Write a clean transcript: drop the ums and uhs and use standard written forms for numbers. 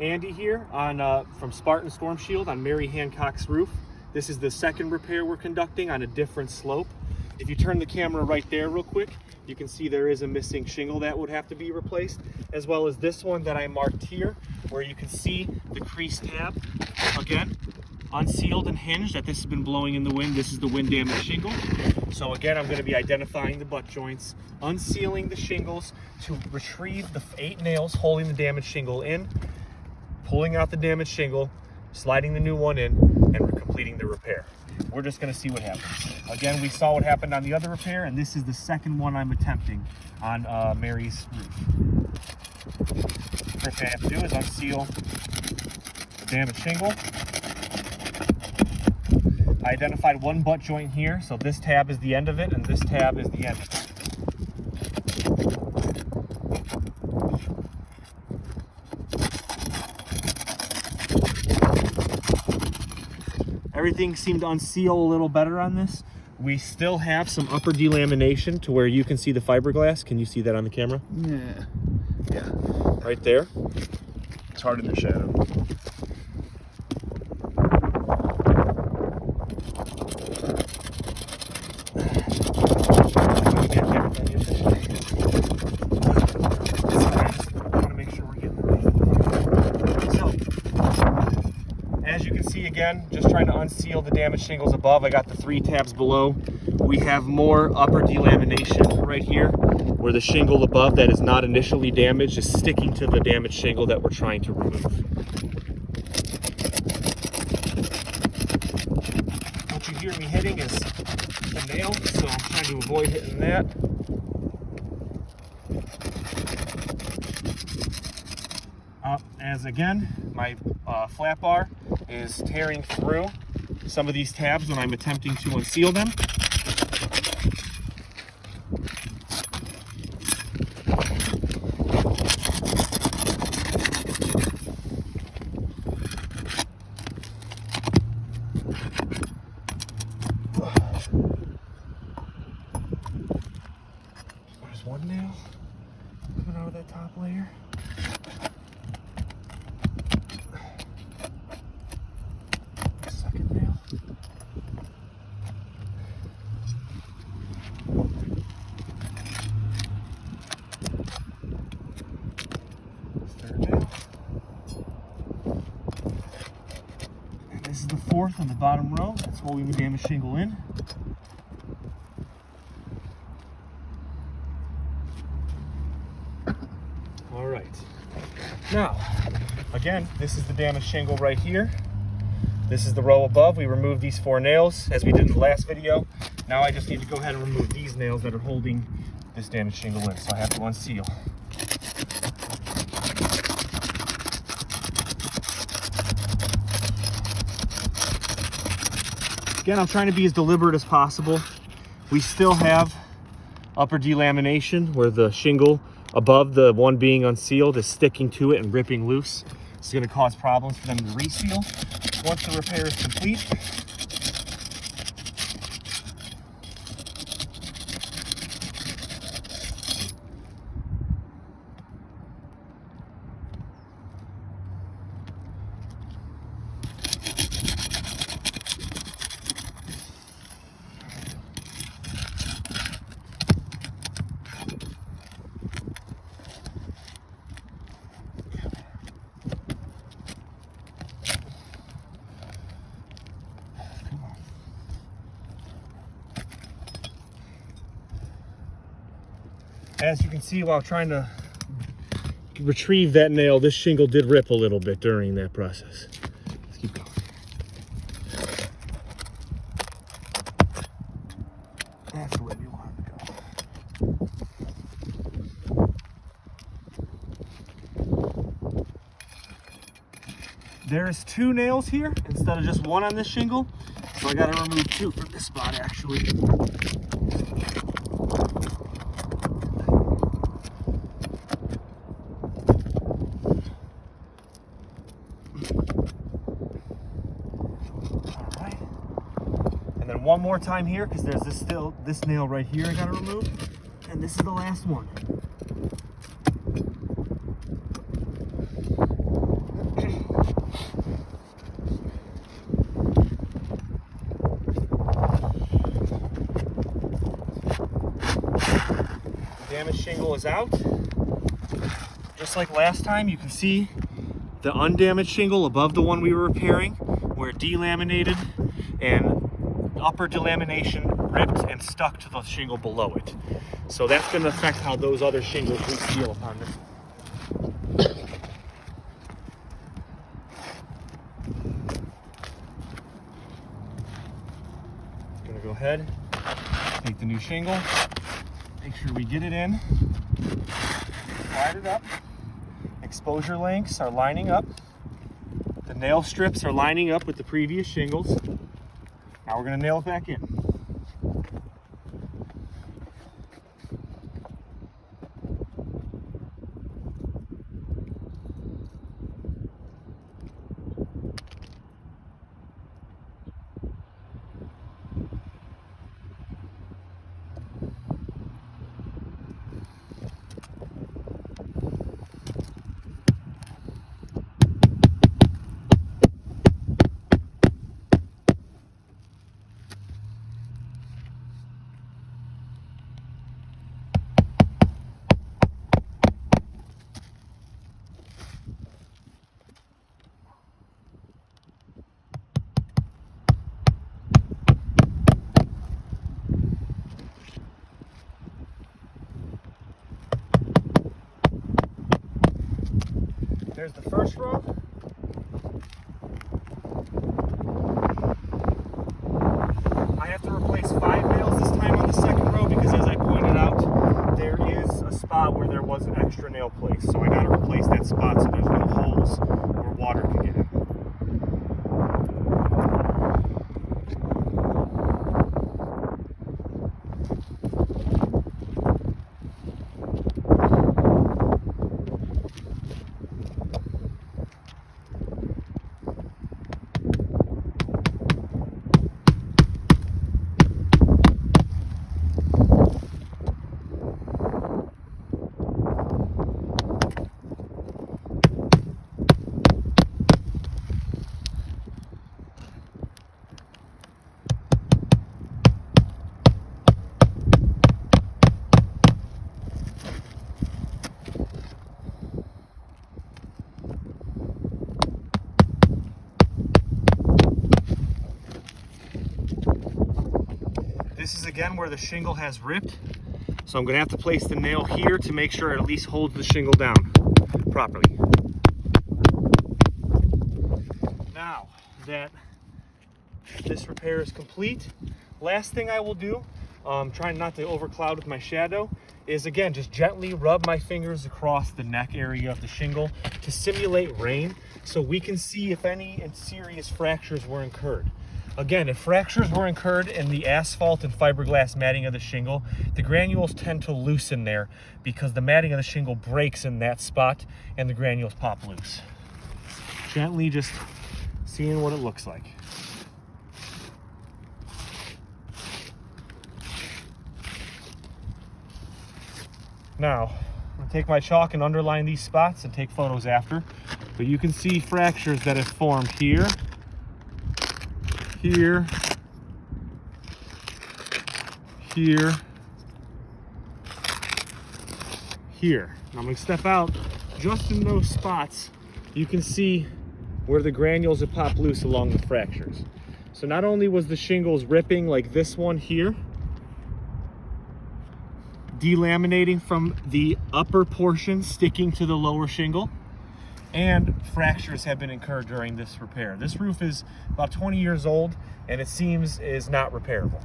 Andy here on from Spartan Storm Shield on Mary Hancock's roof. This is the second repair we're conducting on a different slope. If you turn the camera right there real quick, you can see there is a missing shingle that would have to be replaced, as well as this one that I marked here, where you can see the crease tab, again, unsealed and hinged, that this has been blowing in the wind. This is the wind damaged shingle. So again, I'm going to be identifying the butt joints, unsealing the shingles to retrieve the 8 nails holding the damaged shingle in, pulling out the damaged shingle, sliding the new one in, and we're completing the repair. We're just going to see what happens. Again, we saw what happened on the other repair, and this is the second one I'm attempting on Mary's roof. First thing I have to do is unseal the damaged shingle. I identified one butt joint here, so this tab is the end of it, and this tab is the end of it. Everything seemed to unseal a little better on this. We still have some upper delamination to where you can see the fiberglass. Can you see that on the camera? Yeah. Right there. It's hard in the shadow. Again, just trying to unseal the damaged shingles above. I got the 3 tabs below. We have more upper delamination right here, where the shingle above that is not initially damaged is sticking to the damaged shingle that we're trying to remove. What you hear me hitting is the nail, so I'm trying to avoid hitting that. As again, my flat bar is tearing through some of these tabs when I'm attempting to unseal them. There's one nail coming out of that top layer. This is the 4th on the bottom row. That's holding the damaged shingle in. All right. Now, again, this is the damaged shingle right here. This is the row above. We removed these 4 nails as we did in the last video. Now I just need to go ahead and remove these nails that are holding this damaged shingle in. So I have to unseal. Again, I'm trying to be as deliberate as possible. We still have upper delamination where the shingle above the one being unsealed is sticking to it and ripping loose. It's going to cause problems for them to reseal. Once the repair is complete, as you can see, while trying to retrieve that nail, this shingle did rip a little bit during that process. Let's keep going. That's the way we want it to go. There's 2 nails here instead of just 1 on this shingle, so I got to remove 2 from this spot actually. One more time here, because there's this nail right here I gotta remove, and this is the last one. damaged shingle is out. Just like last time, you can see the undamaged shingle above the one we were repairing, where it delaminated and upper delamination ripped and stuck to the shingle below it. So that's going to affect how those other shingles reseal upon this. Going to go ahead, take the new shingle, make sure we get it in, slide it up. Exposure lengths are lining up. The nail strips are lining up with the previous shingles. Now we're going to nail it back in. There's the first row. I have to replace 5 nails this time on the second row because, as I pointed out, there is a spot where there was an extra nail placed. So I got to replace that spot so there's no holes where water can get in. This is again where the shingle has ripped, so I'm going to have to place the nail here to make sure it at least holds the shingle down properly. Now that this repair is complete, last thing I will do, trying not to overcloud with my shadow, is again just gently rub my fingers across the neck area of the shingle to simulate rain so we can see if any serious fractures were incurred. Again, if fractures were incurred in the asphalt and fiberglass matting of the shingle, the granules tend to loosen there because the matting of the shingle breaks in that spot and the granules pop loose. Gently just seeing what it looks like. Now, I'm going to take my chalk and underline these spots and take photos after, but you can see fractures that have formed here, here, here, here. Now I'm going to step out just in those spots. You can see where the granules have popped loose along the fractures. So not only was the shingles ripping like this one here, delaminating from the upper portion sticking to the lower shingle, and fractures have been incurred during this repair. This roof is about 20 years old and it seems is not repairable.